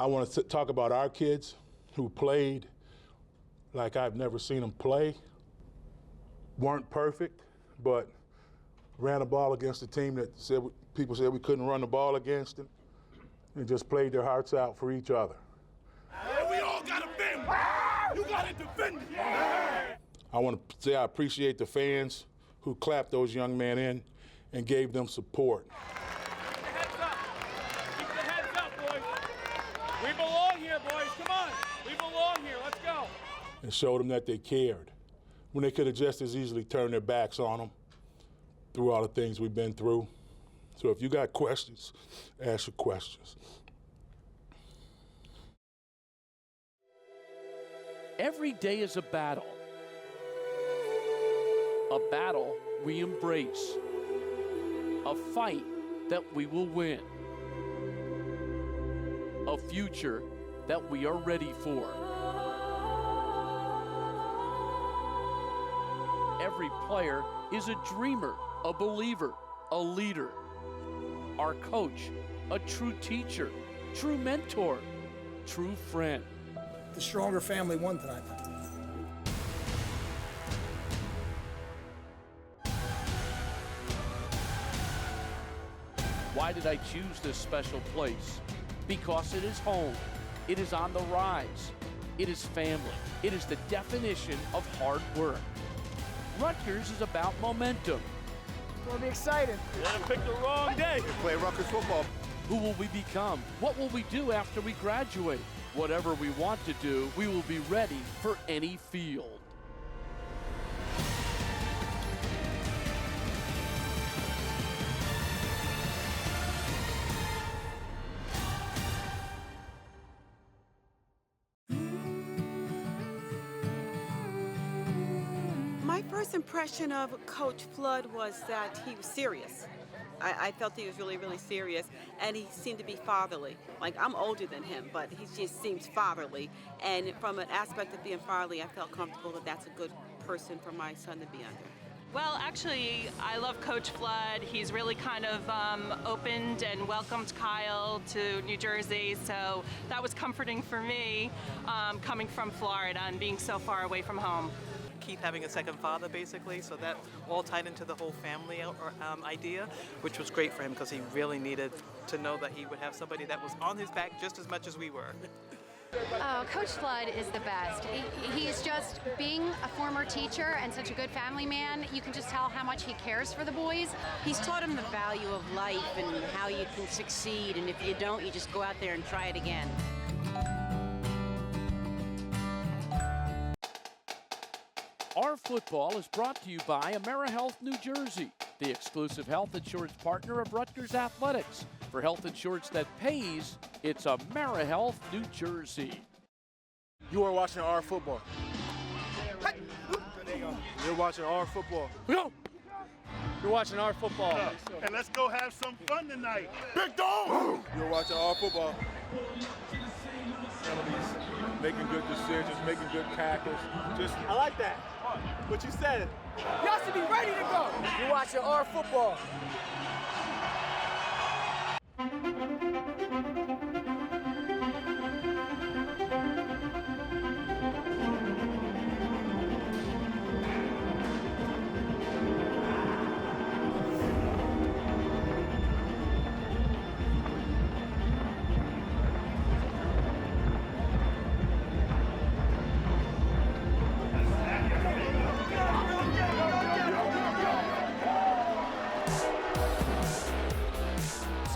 I want to talk about our kids who played like I've never seen them play. Weren't perfect, but ran the ball against a team that people said we couldn't run the ball against them, and just played their hearts out for each other. We all got to defend. You got to defend. I want to say I appreciate the fans who clapped those young men in and gave them support. Keep the heads up. Keep the heads up, boys. We belong here, boys. Come on. We belong here. Let's go. And showed them that they cared when they could have just as easily turned their backs on them through all the things we've been through. So if you got questions, ask your questions. Every day is a battle we embrace, a fight that we will win, a future that we are ready for. Every player is a dreamer, a believer, a leader. Our coach, a true teacher, true mentor, true friend. The stronger family won tonight. Why did I choose this special place? Because it is home. It is on the rise. It is family. It is the definition of hard work. Rutgers is about momentum. It's going to be exciting. You picked the wrong day. Play Rutgers football. Who will we become? What will we do after we graduate? Whatever we want to do, we will be ready for any field. My first impression of Coach Flood was that he was serious. I felt he was really, really serious, and he seemed to be fatherly. Like, I'm older than him, but he just seems fatherly. And from an aspect of being fatherly, I felt comfortable that that's a good person for my son to be under. Well, actually, I love Coach Flood. He's really kind of opened and welcomed Kyle to New Jersey, so that was comforting for me, coming from Florida and being so far away from home. Keith having a second father, basically, so that all tied into the whole family idea, which was great for him because he really needed to know that he would have somebody that was on his back just as much as we were. Oh, Coach Flood is the best. He's just, being a former teacher and such a good family man, you can just tell how much he cares for the boys. He's taught him the value of life and how you can succeed, and if you don't, you just go out there and try it again. RFootball is brought to you by AmeriHealth New Jersey, the exclusive health insurance partner of Rutgers Athletics. For health insurance that pays, it's AmeriHealth New Jersey. You are watching RFootball. You're watching RFootball. Yo! You're watching RFootball. And let's go have some fun tonight. Big dog! You're watching RFootball. Making good decisions, making good tackles. I like that. What you said. Y'all should be ready to go. You're watching RFootball.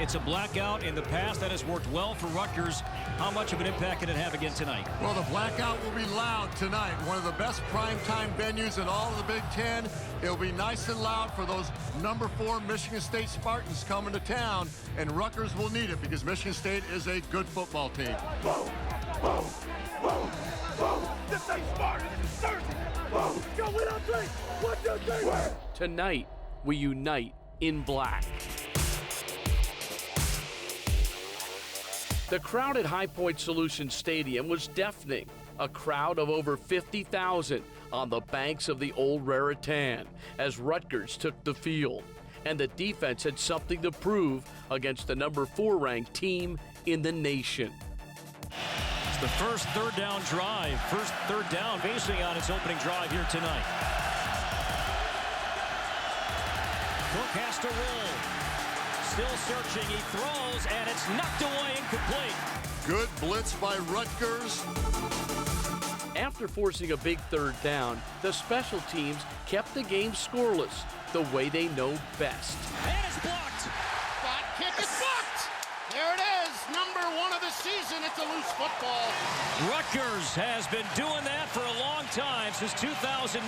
It's a blackout in the past that has worked well for Rutgers. How much of an impact can it have again tonight? Well, the blackout will be loud tonight. One of the best primetime venues in all of the Big Ten. It'll be nice and loud for those number 4 Michigan State Spartans coming to town, and Rutgers will need it because Michigan State is a good football team. This ain't Spartan, this is Jersey. Let's go, win on 3. 1, 2, 3. Tonight, we unite in black. The crowd at High Point Solutions Stadium was deafening, a crowd of over 50,000 on the banks of the old Raritan as Rutgers took the field. And the defense had something to prove against the number 4 ranked team in the nation. The first third down drive. First third down facing on its opening drive here tonight. Cook has to roll. Still searching. He throws, and it's knocked away, incomplete. Good blitz by Rutgers. After forcing a big third down, the special teams kept the game scoreless, the way they know best. And it's blocked. That kick is blocked. There it is, number 1 of the season. It's a loose football. Rutgers has been doing that for a long time. Since 2009,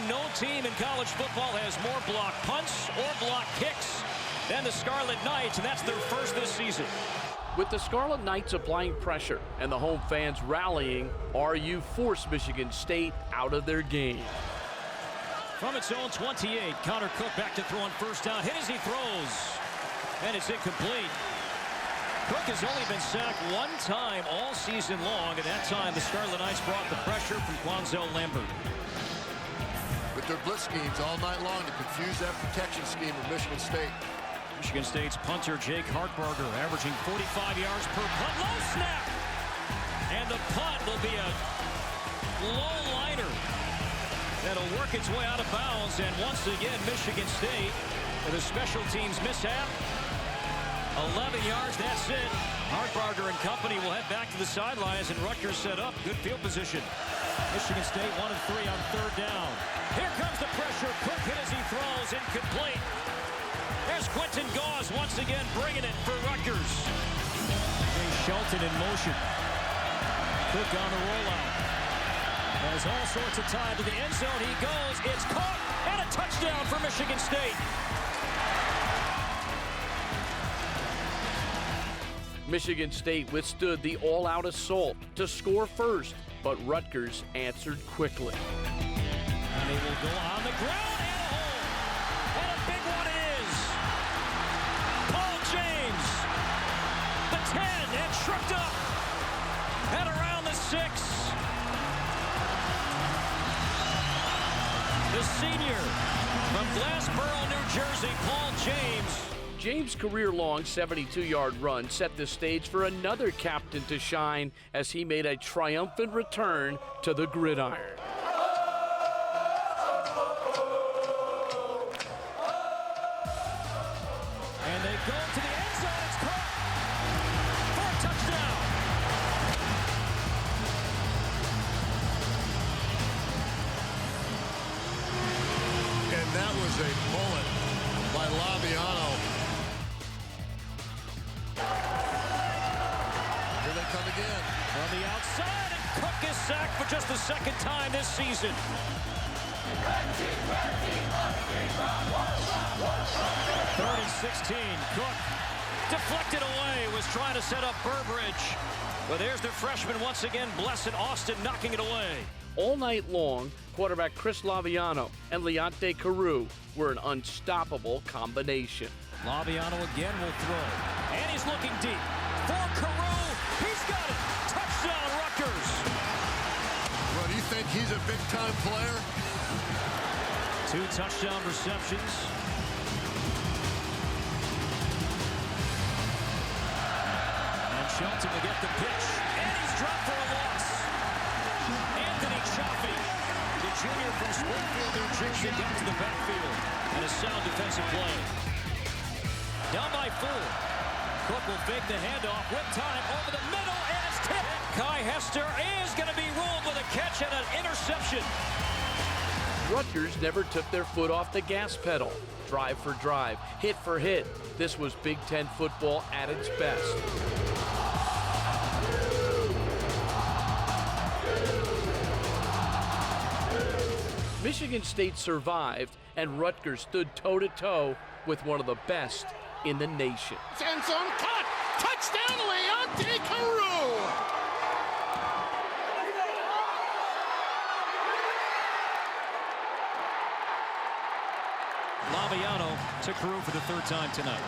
no team in college football has more block punts or block kicks than the Scarlet Knights, and that's their first this season. With the Scarlet Knights applying pressure and the home fans rallying, RU forced Michigan State out of their game. From its own 28, Connor Cook back to throw on first down. Hit as he throws, and it's incomplete. Cook has only been sacked 1 time all season long, and that time the Scarlet Knights brought the pressure from Quanzel Lambert. With their blitz schemes all night long to confuse that protection scheme of Michigan State. Michigan State's punter Jake Hartbarger averaging 45 yards per punt. Low snap! And the punt will be a low liner that'll work its way out of bounds. And once again, Michigan State with a special teams mishap. 11 yards, that's it. Hartbarger and company will head back to the sidelines, and Rutgers set up. Good field position. Michigan State 1 of 3 on third down. Here comes the pressure. Cook hit as he throws, incomplete. There's Quentin Gauze once again bringing it for Rutgers. Jay Shelton in motion. Cook on the rollout. Has all sorts of time to the end zone. He goes. It's caught. And a touchdown for Michigan State. Michigan State withstood the all-out assault to score first, but Rutgers answered quickly. And they will go on the ground and a hole. And a big one it is. Paul James, the 10, and tripped up at around the 6. The senior from Glassboro, New Jersey, Paul James. James' career-long 72-yard run set the stage for another captain to shine as he made a triumphant return to the gridiron. And they go to the end zone. It's caught for a touchdown. And that was a bullet by Laviano. Here they come again. From the outside, and Cook is sacked for just the 2nd time this season. 3rd and 16. Cook deflected away, was trying to set up Burbridge. But there's the freshman once again, Blessed Austin, knocking it away. All night long, quarterback Chris Laviano and Leonte Carew were an unstoppable combination. Laviano again will throw. And he's looking deep. For Carew, he's got it. Touchdown, Rutgers. Well, do you think he's a big-time player? 2 touchdown receptions. And Shelton will get the pitch. And he's dropped for a loss. Anthony Chaffee, the junior from Springfield, New Jersey, got to the backfield. And a sound defensive play. Down by 4. Cook will fake the handoff with time over the middle, and it's tipped. Kai Hester is going to be ruled with a catch and an interception. Rutgers never took their foot off the gas pedal. Drive for drive, hit for hit. This was Big Ten football at its best. Michigan State survived, and Rutgers stood toe-to-toe with one of the best in the nation. End zone cut. Touchdown, Leonte Carew. Laviano to Carew for the 3rd time tonight.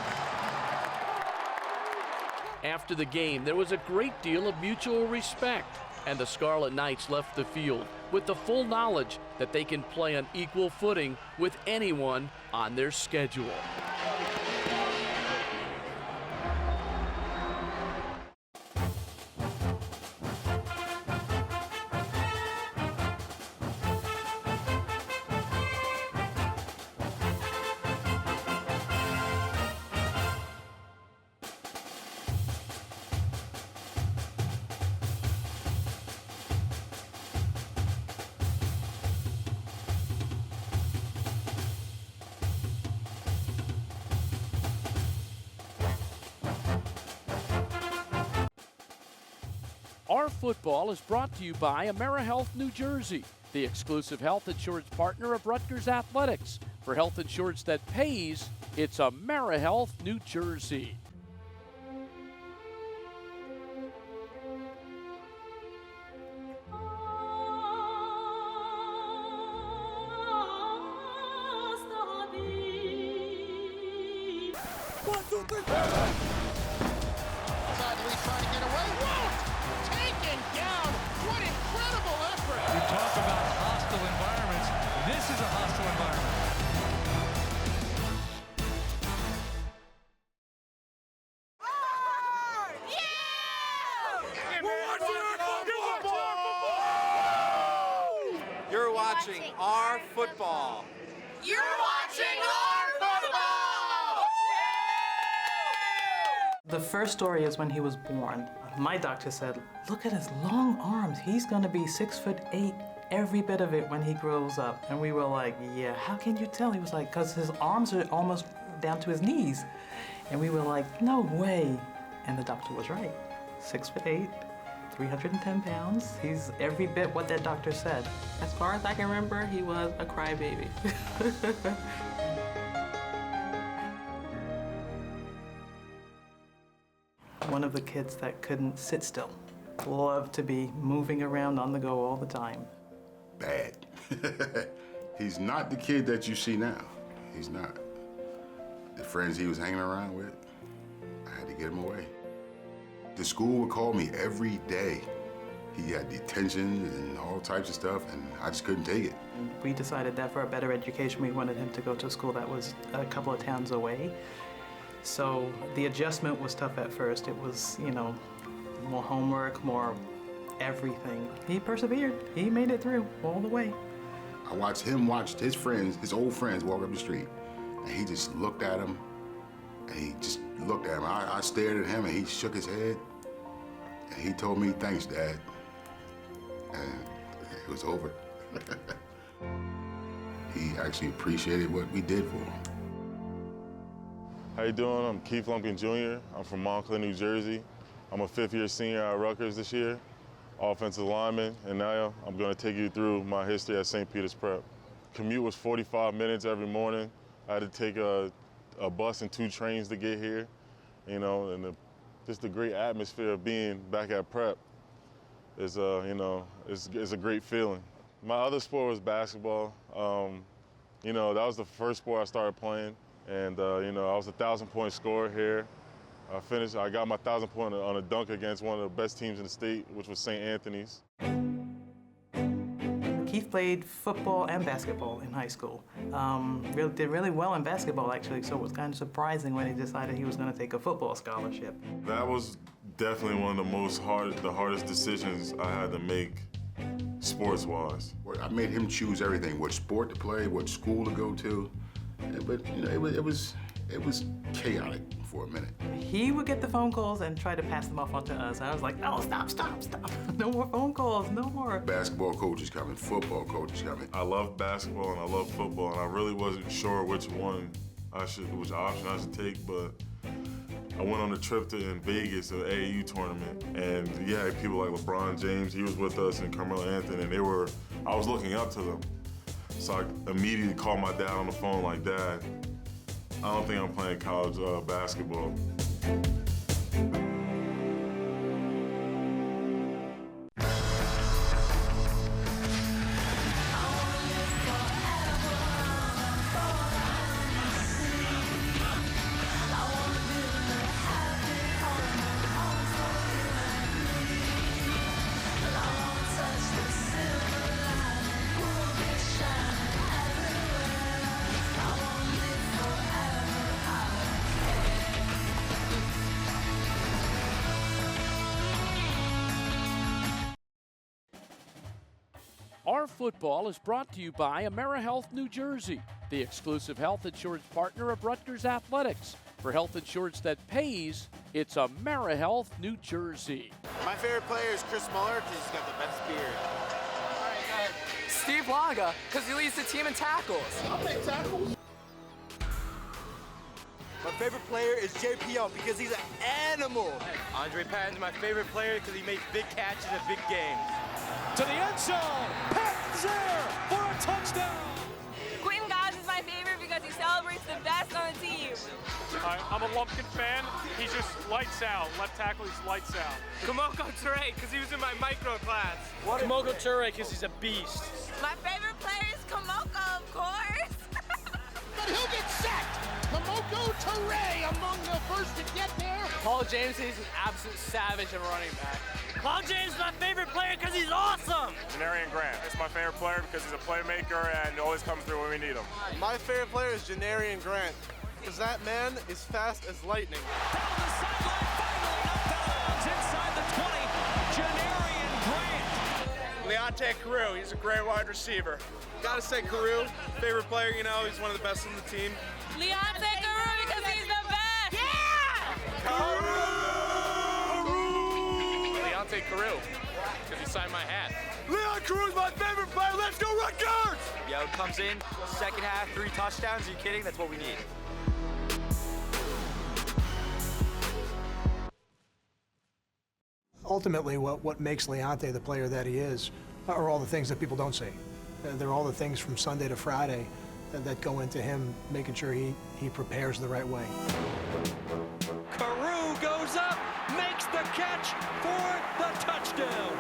After the game, there was a great deal of mutual respect, and the Scarlet Knights left the field with the full knowledge that they can play on equal footing with anyone on their schedule. RFootball is brought to you by AmeriHealth New Jersey, the exclusive health insurance partner of Rutgers Athletics. For health insurance that pays, it's AmeriHealth New Jersey. Sadly trying to get away. Won't! Taken down. What incredible effort! You talk about hostile environments. This is a hostile environment. You're watching RFootball. You're watching RFootball! The first story is when he was born. My doctor said, look at his long arms. He's gonna be 6'8", every bit of it when he grows up. And we were like, yeah, how can you tell? He was like, because his arms are almost down to his knees. And we were like, no way. And the doctor was right. 6'8", 310 pounds. He's every bit what that doctor said. As far as I can remember, he was a crybaby. One of the kids that couldn't sit still. Loved to be moving around on the go all the time. Bad. He's not the kid that you see now. He's not. The friends he was hanging around with, I had to get him away. The school would call me every day. He had detention and all types of stuff, and I just couldn't take it. We decided that for a better education, we wanted him to go to a school that was a couple of towns away. So the adjustment was tough at first. It was, you know, more homework, more everything. He persevered. He made it through all the way. I watched him watch his friends, his old friends, walk up the street, and he just looked at him, and he just looked at him. I stared at him, and he shook his head, and he told me, thanks, Dad. And it was over. He actually appreciated what we did for him. How you doing? I'm Keith Lumpin Jr. I'm from Montclair, New Jersey. I'm a fifth-year senior at Rutgers this year, offensive lineman, and now I'm going to take you through my history at St. Peter's Prep. Commute was 45 minutes every morning. I had to take a bus and 2 trains to get here, you know, and just the great atmosphere of being back at Prep is, you know, is a great feeling. My other sport was basketball. You know, that was the first sport I started playing. And, you know, I was a 1,000-point scorer here. I got my 1,000-point on a dunk against one of the best teams in the state, which was St. Anthony's. Keith played football and basketball in high school. Did really well in basketball, actually, so it was kind of surprising when he decided he was going to take a football scholarship. That was definitely one of the hardest decisions I had to make sports-wise. I made him choose everything, what sport to play, what school to go to. But you know, it was chaotic for a minute. He would get the phone calls and try to pass them off onto us. I was like, oh, stop. No more phone calls, no more. Basketball coach is coming, football coach is coming. I love basketball and I love football, and I really wasn't sure which option I should take, but I went on a trip in Vegas, an AAU tournament, and you had people like LeBron James, he was with us, and Carmelo Anthony, and I was looking up to them. So I immediately called my dad on the phone like, Dad, I don't think I'm playing college basketball. RFootball is brought to you by AmeriHealth New Jersey, the exclusive health insurance partner of Rutgers Athletics. For health insurance that pays, it's AmeriHealth New Jersey. My favorite player is Chris Muller because he's got the best beard. All right, Steve Laga, because he leads the team in tackles. I'll take tackles. My favorite player is JPL because he's an animal. Andre Patton's my favorite player because he makes big catches at big games. To the end zone. Patton's there for a touchdown. Quentin Goss is my favorite because he celebrates the best on the team. I'm a Lumpin fan. He's just lights out. Left tackle, he's lights out. Kamoko Toure because he was in my micro class. Kamoko Toure because he's a beast. My favorite player is Kamoko, of course. But he'll get sacked. Kamoko Toure among the first to get there. Paul James is an absolute savage of a running back. Paul James is my favorite player because he's awesome. Janarian Grant is my favorite player because he's a playmaker and always comes through when we need him. My favorite player is Janarian Grant because that man is fast as lightning. Down the sideline, finally knocked out of bounds inside the 20. Janarian Grant. Leonte Carew, he's a great wide receiver. Gotta say Carew, favorite player, you know, he's one of the best on the team. Leonte Carew because he's the best. Yeah! Leonte Carew, because he signed my hat. Leon Carew's my favorite player. Let's go Rutgers! Yo, comes in, second half, 3 touchdowns. Are you kidding? That's what we need. Ultimately, what makes Leonte the player that he is are all the things that people don't see. They're all the things from Sunday to Friday that go into him making sure he prepares the right way. Carew goes up, makes the catch for the touchdown.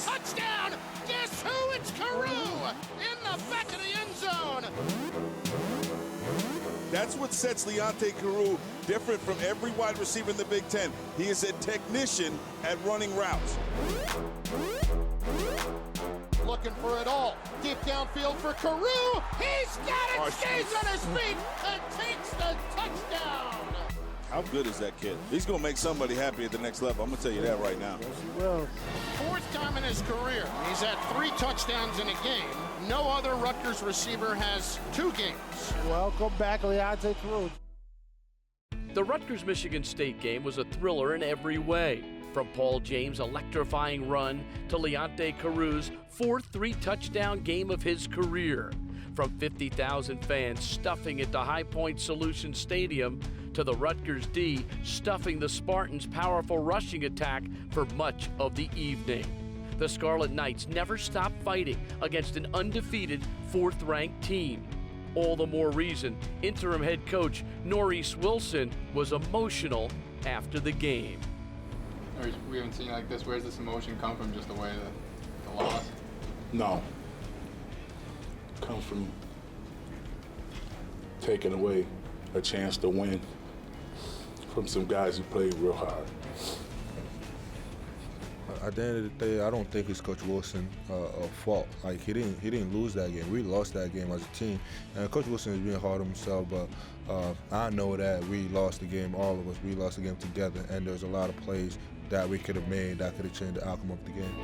Touchdown! Guess who? It's Carew in the back of the end zone. That's what sets Leonte Carew different from every wide receiver in the Big Ten. He is a technician at running routes. Looking for it all. Deep downfield for Carew. He's got it, stays on his feet, and takes the touchdown. How good is that kid? He's going to make somebody happy at the next level. I'm going to tell you that right now. Yes, he will. 4th time in his career. He's had 3 touchdowns in a game. No other Rutgers receiver has 2 games. Welcome back, Leonte Carew. The Rutgers-Michigan State game was a thriller in every way, from Paul James' electrifying run to Leonte Carew's 4th 3-touchdown game of his career, from 50,000 fans stuffing at the High Point Solutions Stadium to the Rutgers D stuffing the Spartans' powerful rushing attack for much of the evening. The Scarlet Knights never stopped fighting against an undefeated 4th-ranked team. All the more reason interim head coach Norris Wilson was emotional after the game. We haven't seen like this. Where's this emotion come from? Just the way the loss? No. It comes from taking away a chance to win from some guys who played real hard. At the end of the day, I don't think it's Coach Wilson's fault. Like he didn't lose that game. We lost that game as a team. And Coach Wilson is being hard on himself, but I know that we lost the game, all of us. We lost the game together, and there's a lot of plays that we could have made that could have changed the outcome of the game.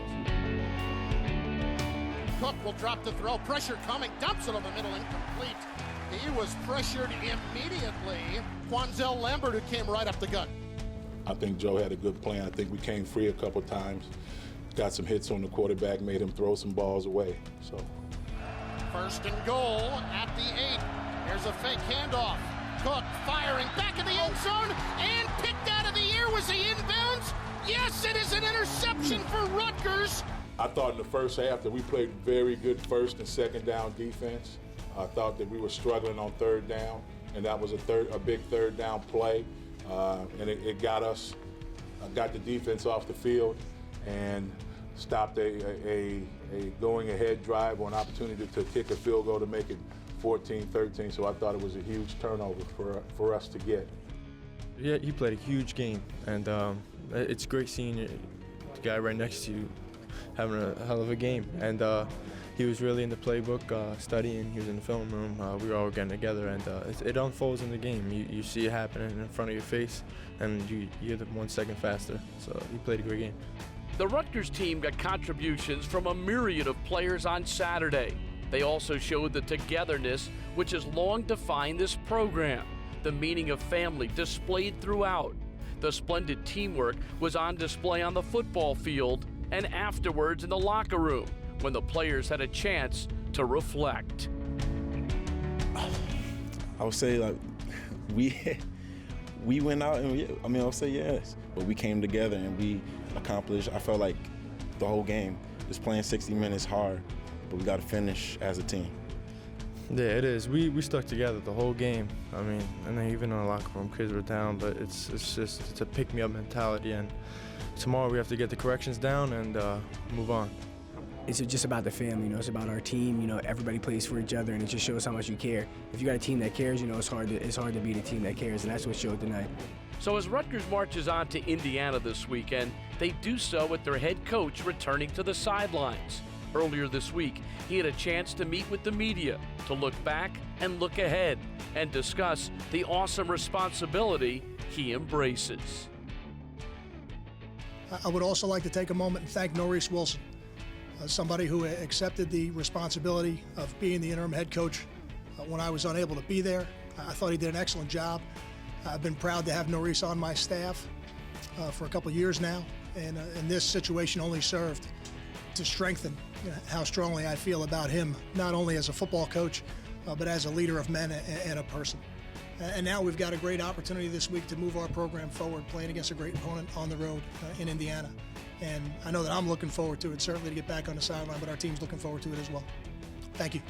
Cook will drop the throw. Pressure coming. Dumps it on the middle. Incomplete. He was pressured immediately. Quanzel Lambert, who came right up the gut. I think Joe had a good plan. I think we came free a couple times. Got some hits on the quarterback, made him throw some balls away. So, 1st and goal at the 8. Here's a fake handoff. Cook firing back in the end zone and picked out of the air. Was he inbounds? Yes, it is an interception for Rutgers. I thought in the first half that we played very good 1st and 2nd down defense. I thought that we were struggling on 3rd down, and that was a big 3rd down play. And it got us, got the defense off the field and stopped a going ahead drive or an opportunity to kick a field goal to make it 14-13. So I thought it was a huge turnover for us to get. Yeah, he played a huge game, and it's great seeing the guy right next to you having a hell of a game. And he was really in the playbook, studying. He was in the film room. We were all getting together, and it unfolds in the game. You see it happening in front of your face, and you're 1 second faster. So he played a great game. The Rutgers team got contributions from a myriad of players on Saturday. They also showed the togetherness which has long defined this program, the meaning of family displayed throughout. The splendid teamwork was on display on the football field and afterwards in the locker room when the players had a chance to reflect. I would say like we went out and I would say yes, but we came together and we accomplished. I felt like the whole game is playing 60 minutes hard, but we got to finish as a team. Yeah, it is. We stuck together the whole game. I mean, and then even in the locker room, kids were down, but it's a pick-me-up mentality. And tomorrow we have to get the corrections down and move on. It's just about the family, you know. It's about our team. You know, everybody plays for each other, and it just shows how much you care. If you got a team that cares, you know, it's hard to beat a team that cares, and that's what showed tonight. So as Rutgers marches on to Indiana this weekend, they do so with their head coach returning to the sidelines. Earlier this week, he had a chance to meet with the media to look back and look ahead and discuss the awesome responsibility he embraces. I would also like to take a moment and thank Norris Wilson, somebody who accepted the responsibility of being the interim head coach when I was unable to be there. I thought he did an excellent job. I've been proud to have Norris on my staff for a couple of years now, and this situation only served to strengthen how strongly I feel about him, not only as a football coach, but as a leader of men and a person. And now we've got a great opportunity this week to move our program forward, playing against a great opponent on the road in Indiana. And I know that I'm looking forward to it, certainly to get back on the sideline, but our team's looking forward to it as well. Thank you.